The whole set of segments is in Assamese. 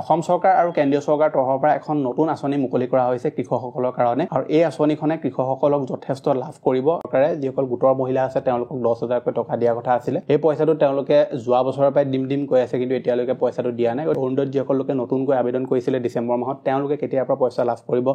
অসম চৰকাৰ আৰু কেন্দ্ৰীয় চৰকাৰৰ তৰফৰ পৰা এখন নতুন আঁচনি মুকলি কৰা হৈছে কৃষকসকলৰ কাৰণে আৰু এই আঁচনিখনে কৃষকসকলক যথেষ্ট লাভ কৰিব। চৰকাৰে যিসকল গোটৰ মহিলা আছে তেওঁলোকক 10,000কৈ টকা দিয়া কথা আছিলে। এই পইচাটো তেওঁলোকে যোৱা বছৰৰ পৰাই দিম কৈ আছে, কিন্তু এতিয়ালৈকে পইচাটো দিয়া নাই। অৰুণোদয়ত যিসকল লোকে নতুনকৈ আবেদন কৰিছিলে ডিচেম্বৰ মাহত তেওঁলোকে কেতিয়াৰ পৰা পইচা লাভ কৰিব।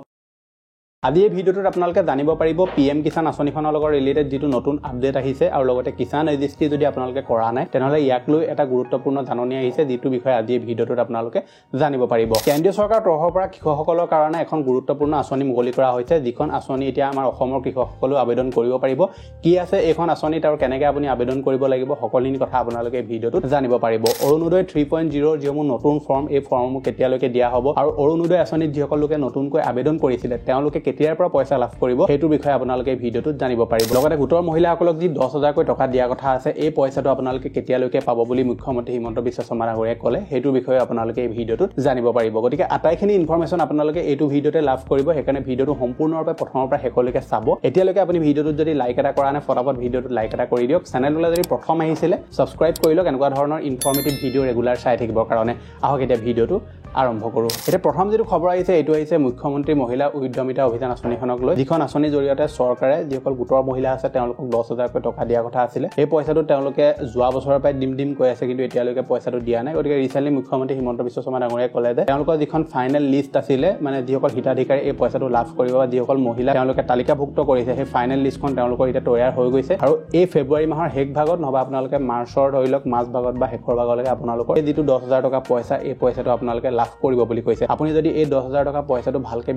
আজি এই ভিডিঅ'টোত আপোনালোকে জানিব পাৰিব PM কিষাণ আঁচনিখনৰ লগত ৰিলেটেড যিটো নতুন আপডেট আহিছে আৰু লগতে কিষাণ ৰেজিষ্ট্ৰি যদি আপোনালোকে কৰা নাই তেনেহ'লে ইয়াক লৈ এটা গুৰুত্বপূৰ্ণ জাননী আহিছে, যিটো বিষয়ে আজি এই ভিডিঅ'টোত আপোনালোকে জানিব পাৰিব। কেন্দ্ৰীয় চৰকাৰৰ তৰফৰ পৰা কৃষকসকলৰ কাৰণে এখন গুৰুত্বপূৰ্ণ আঁচনি মুকলি কৰা হৈছে, যিখন আঁচনি এতিয়া আমাৰ অসমৰ কৃষকসকলেও আবেদন কৰিব পাৰিব। কি আছে এইখন আঁচনিত আৰু কেনেকৈ আপুনি আবেদন কৰিব লাগিব সকলোখিনি কথা আপোনালোকে এই ভিডিঅ'টোত জানিব পাৰিব। অৰুণোদয় 3.0 যিসমূহ নতুন ফৰ্ম, এই ফৰ্মসমূহ কেতিয়ালৈকে দিয়া হ'ব আৰু অৰুণোদয় আঁচনিত যিসকল লোকে নতুনকৈ আবেদন কৰিছিলে তেওঁলোকে কেতিয়াৰ পৰা পইচা লাভ কৰিব সেইটো বিষয়ে আপোনালোকে এই ভিডিঅ'টোত জানিব পাৰিব। লগতে গোটৰ মহিলাসকলক যি 10,000কৈ টকা দিয়া কথা আছে এই পইচাটো আপোনালোকে কেতিয়ালৈকে পাব বুলি মুখ্যমন্ত্ৰী হিমন্ত বিশ্ব শৰ্মা ডাঙৰীয়াই ক'লে সেইটো বিষয়ে আপোনালোকে এই ভিডিঅ'টোত জানিব পাৰিব। গতিকে আটাইখিনি ইনফৰমেশ্যন আপোনালোকে এইটো ভিডিঅ'তে লাভ কৰিব, সেইকাৰণে ভিডিঅ'টো সম্পূৰ্ণৰূপে প্ৰথমৰ পৰা শেষলৈকে চাব। এতিয়ালৈকে আপুনি ভিডিঅ'টোত যদি লাইক এটা কৰা নাই ফটাফট ভিডিঅ'টোত লাইক এটা কৰি দিয়ক। চেনেললৈ যদি প্ৰথম আহিছিলে ছাবস্ক্ৰাইব কৰি লওক এনেকুৱা ধৰণৰ ইনফৰমেটিভ ভিডিঅ' ৰেগুলাৰ চাই থাকিবৰ কাৰণে। আহক এতিয়া ভিডিঅ'টো আৰম্ভ কৰোঁ। এতিয়া প্ৰথম যিটো খবৰ আহিছে এইটো আহিছে মুখ্যমন্ত্ৰী মহিলা উদ্যমিতা অভিযান আঁচনিখনক লৈ, যিখন আঁচনিৰ জৰিয়তে চৰকাৰে যিসকল গোটৰ মহিলা আছে তেওঁলোকক 10,000কৈ টকা দিয়া কথা আছিলে। এই পইচাটো তেওঁলোকে যোৱা বছৰৰ পৰাই দিম কৈ আছে, কিন্তু এতিয়ালৈকে পইচাটো দিয়া নাই। গতিকে ৰিচেণ্টলি মুখ্যমন্ত্ৰী হিমন্ত বিশ্ব শৰ্মা ডাঙৰীয়াই ক'লে যে তেওঁলোকৰ যিখন ফাইনেল লিষ্ট আছিলে, মানে যিসকল হিতাধিকাৰী এই পইচাটো লাভ কৰিব বা যিসকল মহিলা তেওঁলোকে তালিকাভুক্ত কৰিছে, সেই ফাইনেল লিষ্টখন তেওঁলোকৰ এতিয়া তৈয়াৰ হৈ গৈছে আৰু এই ফেব্ৰুৱাৰী মাহৰ শেষ ভাগত নহবা আপোনালোকে মাৰ্চৰ ধৰি লওক মাজ ভাগত বা শেষৰ ভাগলৈকে আপোনালোকৰ এই যিটো 10,000 টকা পইচা এই পইচাটো আপোনালোকে লাভ কৰিব বুলি কৈছে। আপুনি যদি এই 10,000 টকা পইচাটো ভালকে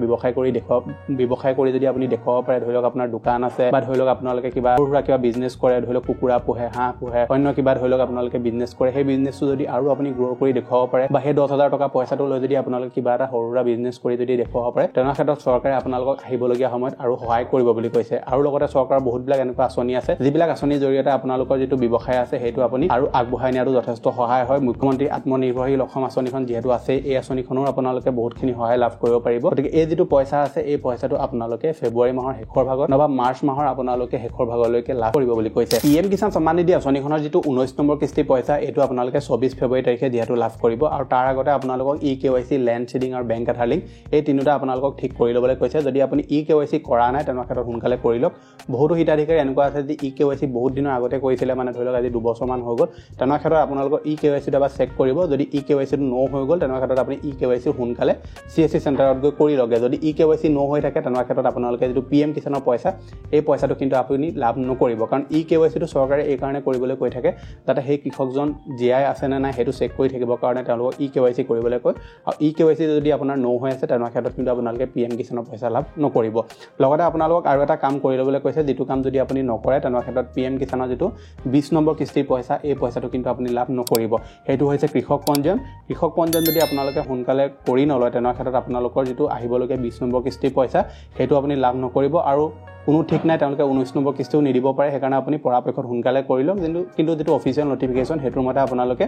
ব্যৱসায় কৰি যদি আপুনি দেখুৱাব পাৰে, ধৰি লওক আপোনাৰ দোকান আছে বা ধৰি লওক আপোনালোকে কিবা বিজনেছ কৰে, ধৰি লওক কুকুৰা পোহে, হাঁহ পোহে, অন্য কিবা ধৰি লওক আপোনালোকে বিজনেছ কৰে, সেই বিজনেছটো যদি আৰু আপুনি গ্ৰ' কৰি দেখুৱাব পাৰে বা সেই 10,000 টকা পইচাটো লৈ যদি আপোনালোকে কিবা এটা সৰু সুৰা বিজনেছ কৰি যদি দেখুৱাব পাৰে, তেনে ক্ষেত্ৰত চৰকাৰে আপোনালোকক আহিবলগীয়া সময়ত আৰু সহায় কৰিব বুলি কৈছে। আৰু লগতে চৰকাৰৰ বহুতবিলাক এনেকুৱা আঁচনি আছে যিবিলাক আঁচনিৰ জৰিয়তে আপোনালোকৰ যিটো ব্যৱসায় আছে সেইটো আপুনি আৰু আগবঢ়াই নিয়াটো যথেষ্ট সহায় হয়। মুখ্যমন্ত্ৰী আত্মনিৰ্ভৰশীল অসম আঁচনিখন যিহেতু আছে, এই আঁচনিখনো আপোনালোকে বহুতখিনি সহায় লাভ কৰিব পাৰিব। গতিকে এই যিটো পইচা আছে এই পইচাটো আপোনালোকে ফেব্ৰুৱাৰী মাহৰ শেষৰ ভাগত নবা মাৰ্চ মাহৰ আপোনালোকে শেষৰ ভাগলৈকে লাভ কৰিব বুলি কৈছে। PM কিষাণ সন্মান নিধি আঁচনিখনৰ যিটো 19 নম্বৰ কিস্তি পইচা এইটো আপোনালোকে 24 ফেব্ৰুৱাৰী তাৰিখে যিহেতু লাভ কৰিব আৰু তাৰ আগতে আপোনালোকক EKYC, লেণ্ড চিডিং আৰু বেংক আধাৰ লিংক এই তিনিটা আপোনালোকক ঠিক কৰি ল'বলৈ কৈছে। যদি আপুনি EKYC কৰা নাই তেনে ক্ষেত্ৰত সোনকালে কৰি লওক। বহুতো হিতাধিকাৰী এনেকুৱা আছে যে EKYC বহুত দিনৰ আগতে কৰিছিলে, মানে ধৰি লওক আজি 2 বছৰমান হৈ গ'ল, তেনে ক্ষেত্ৰত আপোনালোকৰ EKYCটো এবাৰ চেক কৰিব। যদি EKYCটো ন হৈ গ'ল তেনে ক্ষেত্ৰত আপুনি EKYC সোনকালে CSC চেণ্টাৰত গৈ কৰি লগে। যদি EKYC ন হৈ থাকে তেনে ক্ষেত্ৰত আপোনালোকে যিটো PM কিষাণৰ পইচা এই পইচাটো কিন্তু আপুনি লাভ নকৰিব, কাৰণ EKYCটো চৰকাৰে এই কাৰণে কৰিবলৈ কৈ থাকে যাতে সেই কৃষকজন জীয়াই আছে নে নাই সেইটো চেক কৰি থাকিবৰ কাৰণে তেওঁলোকক EKYC কৰিবলৈ কয়। আৰু EKYC যদি আপোনাৰ ন হৈ আছে তেনে ক্ষেত্ৰত কিন্তু আপোনালোকে PM কিষাণৰ পইচা লাভ নকৰিব। লগতে আপোনালোকক আৰু এটা কাম কৰি ল'বলৈ কৈছে, যিটো কাম যদি আপুনি নকৰে তেনে ক্ষেত্ৰত PM কিষাণৰ যিটো 20 নম্বৰ কিস্তিৰ পইচা এই পইচাটো কিন্তু আপুনি লাভ নকৰিব। সেইটো হৈছে কৃষক পঞ্জীয়ন। কৃষক পঞ্জীয়ন যদি আপোনালোকে সোনকালে কৰি নলয় তেনে ক্ষেত্ৰত আপোনালোকৰ যিটো আহিবলগীয়া 20 নম্বৰ কিস্তিৰ পইচা সেইটো আপুনি লাভ নকৰিব আৰু কোনো ঠিক নাই তেওঁলোকে 19 নম্বৰ কিস্তিও নিদিব পাৰে। সেইকাৰণে আপুনি পৰাপক্ষত সোনকালে কৰি লওক। কিন্তু যিটো অফিচিয়েল নটিফিকেশ্যন সেইটোৰ মতে আপোনালোকে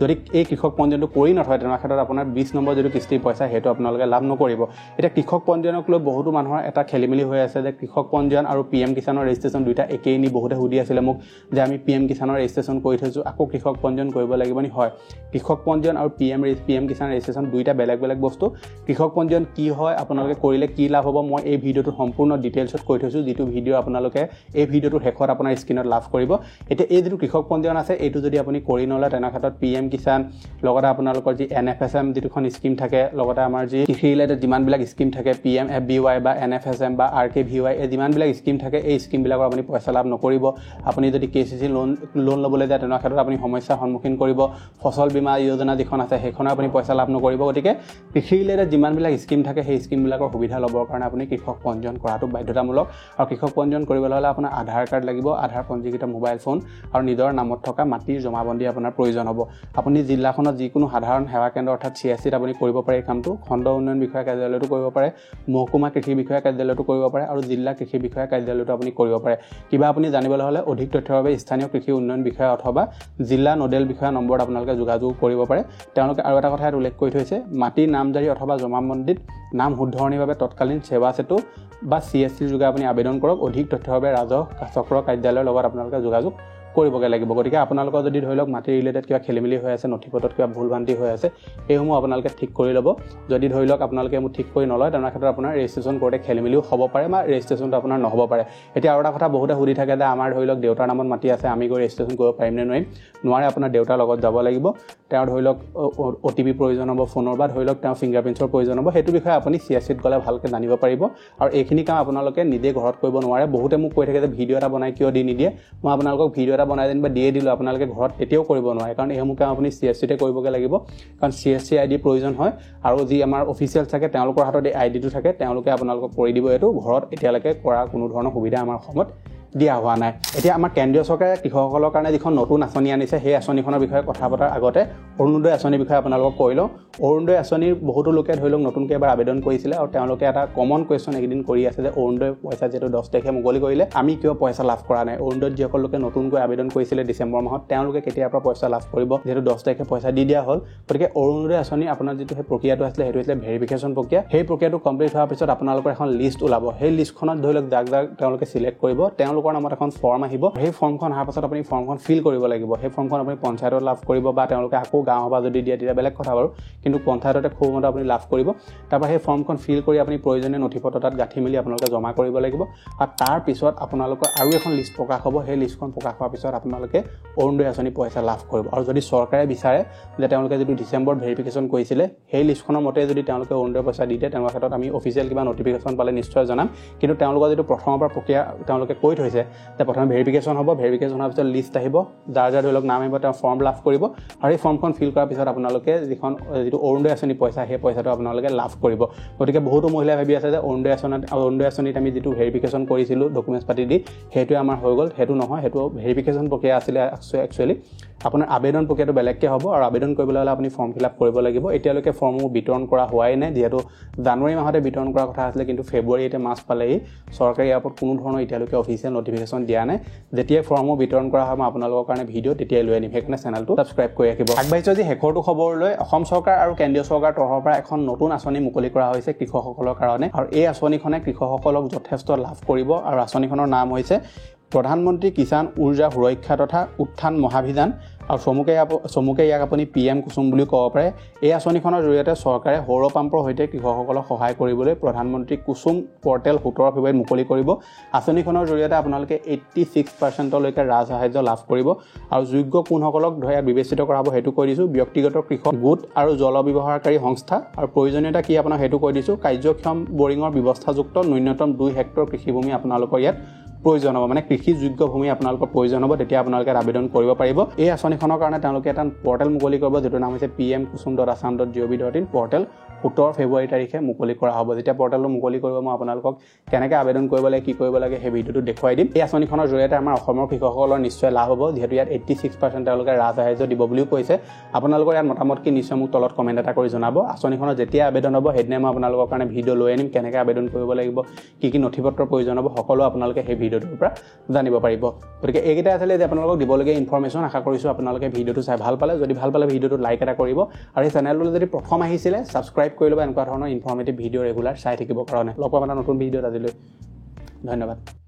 যদি এই কৃষক পঞ্জীয়নটো কৰি নথয় তেনে ক্ষেত্ৰত আপোনাৰ 20 নম্বৰ যিটো কিস্তিৰ পইচা সেইটো আপোনালোকে লাভ নকৰিব। এতিয়া কৃষক পঞ্জীয়নক লৈ বহুতো মানুহৰ এটা খেলিমেলি হৈ আছে যে কৃষক পঞ্জীয়ন আৰু PM কিষাণৰ ৰেজিষ্ট্ৰেশ্যন দুইটা একেই নি। বহুতে সুধি আছিলে মোক যে আমি PM কিষাণৰ ৰেজিষ্ট্ৰেশ্যন কৰি থৈছোঁ আকৌ কৃষক পঞ্জীয়ন কৰিব লাগিব নি? হয়, কৃষক পঞ্জীয়ন আৰু PM কিষাণ ৰেজিষ্ট্ৰেশ্যন দুইটা বেলেগ বেলেগ বস্তু। কৃষক পঞ্জীয়ন কি হয়, আপোনালোকে কৰিলে কি লাভ হ'ব, মই এই ভিডিঅ'টোত সম্পূৰ্ণ ডিটেইলছত কৈ থৈছোঁ, যিটো ভিডিঅ' আপোনালোকে এই ভিডিঅ'টোৰ শেষত আপোনাৰ স্ক্ৰীনত লাভ কৰিব। এতিয়া এই যিটো কৃষক পঞ্জীয়ন আছে এইটো যদি আপুনি কৰি নলয় তেনে ক্ষেত্ৰত PM কিষাণ লগতে আপোনালোকৰ যি NFSM যিটোখন স্কিম থাকে, লগতে আমাৰ যি কৃষি ৰিলেটেড যিমানবিলাক স্কিম থাকে PMFBY বা NFSM বা RKVY এই যিমানবিলাক স্কিম থাকে এই স্কিমবিলাকৰ আপুনি পইচা লাভ নকৰিব। আপুনি যদি KCC লোন ল'বলৈ যায় তেনে ক্ষেত্ৰত আপুনি সমস্যাৰ সন্মুখীন কৰিব। ফচল বীমা যোজনা যিখন আছে সেইখনৰ আপুনি পইচা লাভ নকৰিব। গতিকে কৃষি ৰিলেটেড যিমানবিলাক স্কিম থাকে সেই স্কিমবিলাকৰ সুবিধা ল'বৰ কাৰণে আপুনি কৃষক পঞ্জীয়ন কৰাটো বাধ্যতামূলক। আৰু কৃষক পঞ্জীয়ন কৰিবলৈ হ'লে আপোনাৰ আধাৰ কাৰ্ড লাগিব, আধাৰ পঞ্জীকৃত মোবাইল ফোন আৰু নিজৰ নামত থকা মাটিৰ জমাবন্দী আপোনাৰ প্ৰয়োজন হ'ব। আপুনি জিলাখনত যিকোনো সাধাৰণ সেৱা কেন্দ্ৰ অৰ্থাৎ CSCত আপুনি কৰিব পাৰে এই কামটো। খণ্ড উন্নয়ন বিষয়া কাৰ্যালয়তো কৰিব পাৰে, মহকুমা কৃষি বিষয়া কাৰ্যালয়তো কৰিব পাৰে আৰু জিলা কৃষি বিষয়া কাৰ্যালয়তো আপুনি কৰিব পাৰে। কিবা আপুনি জানিবলৈ হ'লে অধিক তথ্যৰ বাবে স্থানীয় কৃষি উন্নয়ন বিষয়া অথবা জিলা নোডেল বিষয়া নম্বৰত আপোনালোকে যোগাযোগ কৰিব পাৰে। তেওঁলোকে আৰু এটা কথা ইয়াত উল্লেখ কৰি থৈছে, মাটিৰ নামজাৰি অথবা জমাবন্দীত নাম শুধৰণিৰ বাবে তৎকালীন সেৱা সেতু বা CSCৰ যোগে আপুনি আবেদন কৰক। অধিক তথ্যৰ বাবে ৰাজহ চক্ৰ কাৰ্যালয়ৰ লগত আপোনালোকে যোগাযোগ কৰিবগে লাগিব গতিকে আপোনালোকৰ যদি ধৰি লওক মাটি ৰিলেটেড কিবা খেলিমেলি হৈ আছে নথিপত্ৰত কিবা ভুল ভ্ৰান্তি হৈ আছে এইসমূহ আপোনালোকে ঠিক কৰি ল'ব যদি ধৰি লওক আপোনালোকে মোক ঠিক কৰি নলয় তেনে ক্ষেত্ৰত আপোনাৰ ৰেজিষ্ট্ৰেশ্যন কৰোঁতে খেলিমেলিও হ'ব পাৰে বা ৰেজিষ্ট্ৰেশ্যনটো আপোনাৰ নহ'ব পাৰে এতিয়া আৰু এটা কথা বহুতে সুধি থাকে যে আমাৰ ধৰি লওক দেউতাৰ নামত মাটি আছে আমি গৈ ৰেজিষ্ট্ৰেশ্যন কৰিব পাৰিম নে নোৱাৰিম নোৱাৰে আপোনাৰ দেউতাৰ লগত যাব লাগিব তেওঁৰ ধৰি লওক OTP প্ৰয়োজন হ'ব ফোনৰ বা ধৰি লওক তেওঁ ফিংগাৰপ্ৰিণ্টছৰ প্ৰয়োজন হ'ব সেইটো বিষয়ে আপুনি CSCত গ'লে ভালকৈ জানিব পাৰিব আৰু এইখিনি কাম আপোনালোকে নিজে ঘৰত কৰিব নোৱাৰে বহুতে মোক কৈ থাকে যে ভিডিঅ' এটা বনাই কিয় দি নিদিয়ে মই আপোনালোকক ভিডিঅ' এটা বনাই দিম বা দিয়ে দিলোঁ আপোনালোকে ঘৰত এতিয়াও কৰিব নোৱাৰে কাৰণ এইসমূহ কাম আপুনি CSCতে কৰিবগৈ লাগিব কাৰণ CSC ID প্ৰয়োজন হয় আৰু যি আমাৰ অফিচিয়েল থাকে তেওঁলোকৰ হাতত এই আইডিটো থাকে তেওঁলোকে আপোনালোকক কৰি দিব এইটো ঘৰত এতিয়ালৈকে কৰা কোনো ধৰণৰ সুবিধা আমাৰ অসমত দিয়া হোৱা নাই এতিয়া আমাৰ কেন্দ্ৰীয় চৰকাৰে কৃষকসকলৰ কাৰণে যিখন নতুন আঁচনি আনিছে সেই আঁচনিখনৰ বিষয়ে কথা পতাৰ আগতে অৰুণোদয় আঁচনিৰ বিষয়ে আপোনালোকক কৈ লওঁ অৰুণোদয় আঁচনিৰ বহুতো লোকে ধৰি লওক নতুনকৈ এবাৰ আবেদন কৰিছিলে আৰু তেওঁলোকে এটা কমন কুৱেশ্যন এইকেইদিন কৰি আছে যে অৰুণোদয় পইচা যিহেতু 10 তাৰিখে মুকলি কৰিলে আমি কিয় পইচা লাভ কৰা নাই অৰুণোদয়ত যিসকল লোকে নতুনকৈ আবেদন কৰিছিলে ডিচেম্বৰ মাহত তেওঁলোকে কেতিয়াৰ পৰা পইচা লাভ কৰিব যিহেতু 10 তাৰিখে পইচা দি দিয়া হ'ল গতিকে অৰুণোদয় আঁচনি আপোনাৰ যিটো সেই প্ৰক্ৰিয়াটো আছিলে সেইটো হৈছিলে ভেৰিফিকেশ্যন প্ৰক্ৰিয়া সেই প্ৰক্ৰিয়াটো কমপ্লিট হোৱাৰ পিছত আপোনালোকৰ এখন লিষ্ট ওলাব সেই লিষ্টখনত ধৰি লওক যাক তেওঁলোকে চিলেক্ট কৰিব তেওঁলোকৰ নামত এখন ফৰ্ম আহিব সেই ফৰ্মখন অহাৰ পাছত আপুনি ফৰ্মখন ফিল কৰিব লাগিব সেই ফৰ্মখন আপুনি পঞ্চায়তত লাভ কৰিব বা তেওঁলোকে আকৌ গাঁও সভা যদি দিয়ে তেতিয়া বেলেগ কথা বাৰু কিন্তু পঞ্চায়ততে খুব মতে আপুনি লাভ কৰিব তাৰপৰা সেই ফৰ্মখন ফিল কৰি আপুনি প্ৰয়োজনীয় নথিপত্ৰ তাত গাঁঠি মেলি আপোনালোকে জমা কৰিব লাগিব আৰু তাৰ পিছত আপোনালোকৰ আৰু এখন লিষ্ট প্ৰকাশ হ'ব সেই লিষ্টখন প্ৰকাশ হোৱাৰ পিছত আপোনালোকে অৰুণোদয় আঁচনি পইচা লাভ কৰিব আৰু যদি চৰকাৰে বিচাৰে যে তেওঁলোকে যিটো ডিচেম্বৰত ভেৰিফিকেশ্যন কৰিছিলে সেই লিষ্টখনৰ মতে যদি তেওঁলোকে অৰুণোদয় পইচা দি দিয়ে তেওঁলোকৰ ক্ষেত্ৰত আমি অফিচিয়েল কিবা নটিফিকেশ্যন পালে নিশ্চয় জনাম কিন্তু তেওঁলোকৰ যিটো প্ৰথমৰ পৰা প্ৰক্ৰিয়া তেওঁলোকে কৈ থৈছে যে প্ৰথমে ভেৰিফিকেশ্যন হ'ব ভেৰিফিকেশ্যন হোৱাৰ পিছত লিষ্ট আহিব যাৰ ধৰি লওক নাম আহিব তেওঁ ফৰ্ম লাভ কৰিব আৰু এই ফৰ্মখন ফিল কৰাৰ পিছত আপোনালোকে যিটো অৰুণোদয় আঁচনি পইচা সেই পইচাটো আপোনালোকে লাভ কৰিব গতিকে বহুতো মহিলাই ভাবি আছে যে অৰুণোদয় আঁচনিত আমি যিটো ভেৰিফিকেশ্যন কৰিছিলোঁ ডকুমেণ্টছ পাতি দি সেইটোৱে আমাৰ হৈ গ'ল সেইটো নহয় সেইটো ভেৰিফিকেশ্যন প্ৰক্ৰিয়া আছিলে একচুৱেলি আপোনাৰ আবেদন প্ৰক্ৰিয়াটো বেলেগকৈ হ'ব আৰু আবেদন কৰিবলৈ হ'লে আপুনি ফৰ্ম ফিল আপ কৰিব লাগিব এতিয়ালৈকে ফৰ্মবোৰ বিতৰণ কৰা হোৱাই নাই যিহেতু জানুৱাৰী মাহতে বিতৰণ কৰাৰ কথা আছিলে কিন্তু ফেব্ৰুৱাৰী এতিয়া মাছ পালেহি চৰকাৰে ইয়াৰ ওপৰত কোনো ধৰণৰ এতিয়ালৈকে অফিচিয়েল নটিফিকেশ্যন দিয়া নাই যেতিয়াই ফৰ্মবোৰ বিতৰণ কৰা হয় মই আপোনালোকৰ কাৰণে ভিডিঅ' তেতিয়াই লৈ আনিম সেইকাৰণে চেনেলটো ছাবস্ক্ৰাইব কৰি ৰাখিব আগবাঢ়িছোঁ যে শেষৰটো খবৰলৈ অসম চৰকাৰ আৰু কেন্দ্ৰীয় চৰকাৰৰ তৰফৰ পৰা এখন নতুন আঁচনি মুকলি কৰা হৈছে কৃষকসকলৰ কাৰণে আৰু এই আঁচনিখনে কৃষকসকলক যথেষ্ট লাভ কৰিব আৰু আঁচনিখনৰ নাম হৈছে প্ৰধানমন্ত্ৰী কিষাণ উৰ্জা সুৰক্ষা তথা উত্থান মহাভিযান আৰু চমুকে ইয়াক আপুনি PM কুসুম বুলি ক'ব পাৰে এই আঁচনিখনৰ জৰিয়তে চৰকাৰে সৌৰ পাম্পৰ সৈতে কৃষকসকলক সহায় কৰিবলৈ প্ৰধানমন্ত্ৰী কুসুম পৰ্টেল 17 ফেব্ৰুৱাৰীত মুকলি কৰিব আঁচনিখনৰ জৰিয়তে আপোনালোকে 86%লৈকে ৰাজসাহায্য লাভ কৰিব আৰু যোগ্য কোনসকলক ইয়াত বিবেচিত কৰা হ'ব সেইটো কৈ দিছোঁ ব্যক্তিগত কৃষক গোট আৰু জল ব্যৱহাৰকাৰী সংস্থা আৰু প্ৰয়োজনীয়তা কি আপোনাক সেইটো কৈ দিছোঁ কাৰ্যক্ষম বৰিঙৰ ব্যৱস্থাযুক্ত ন্যূনতম 2 হেক্টৰ কৃষিভূমি আপোনালোকৰ ইয়াত প্ৰয়োজন হ'ব মানে কৃষিযোগ্য ভূমি আপোনালোকৰ প্ৰয়োজন হ'ব তেতিয়া আপোনালোকে আবেদন কৰিব পাৰিব এই আঁচনিখনৰ কাৰণে তেওঁলোকে এটা পৰ্টেল মুকলি কৰিব যিটো নাম হৈছে pmkusum.assam.gov.in পৰ্টেল 17 ফেব্ৰুৱাৰী তাৰিখে মুকলি কৰা হ'ব যেতিয়া পৰ্টেলটো মুকলি কৰিব মই আপোনালোকক কেনেকৈ আবেদন কৰিব লাগে কি কৰিব লাগে সেই ভিডিঅ'টো দেখুৱাই দিম এই আঁচনিখনৰ জৰিয়তে আমাৰ অসমৰ কৃষকসকলৰ নিশ্চয় লাভ হ'ব যিহেতু ইয়াত 86% তেওঁলোকে ৰাজসাহায্য দিব বুলিও কৈছে আপোনালোকৰ ইয়াত মতামত কি নিশ্চয় মোক তলত কমেণ্ট এটা কৰি জনাব আঁচনিখনৰ যেতিয়া আবেদন হ'ব সেইদিনা মই আপোনালোকৰ কাৰণে ভিডিঅ' লৈ আনিম কেনেকৈ আবেদন কৰিব লাগিব কি নথিপত্ৰৰ প্ৰয়োজন হ'ব সকলো আপোনালোকে সেই ভিডিঅ'টোৰ পৰা জানিব পাৰিব গতিকে এইকেইটা আছিলে যে আপোনালোকক দিবলগীয়া ইনফৰমেশ্যন আশা কৰিছোঁ আপোনালোকে ভিডিঅ'টো চাই ভাল পালে যদি ভাল পালে ভিডিঅ'টো লাইক এটা কৰিব আৰু এই চেনেলটো যদি প্ৰথম আহিছিলে ছাবস্ক্ৰাইব কৰি ল'ব এনেকুৱা ধৰণৰ ইনফৰমেটিভ ভিডিঅ' ৰেগুলাৰ চাই থাকিবৰ কাৰণে লগ পাম এটা নতুন ভিডিঅ'ত আজিলৈ ধন্যবাদ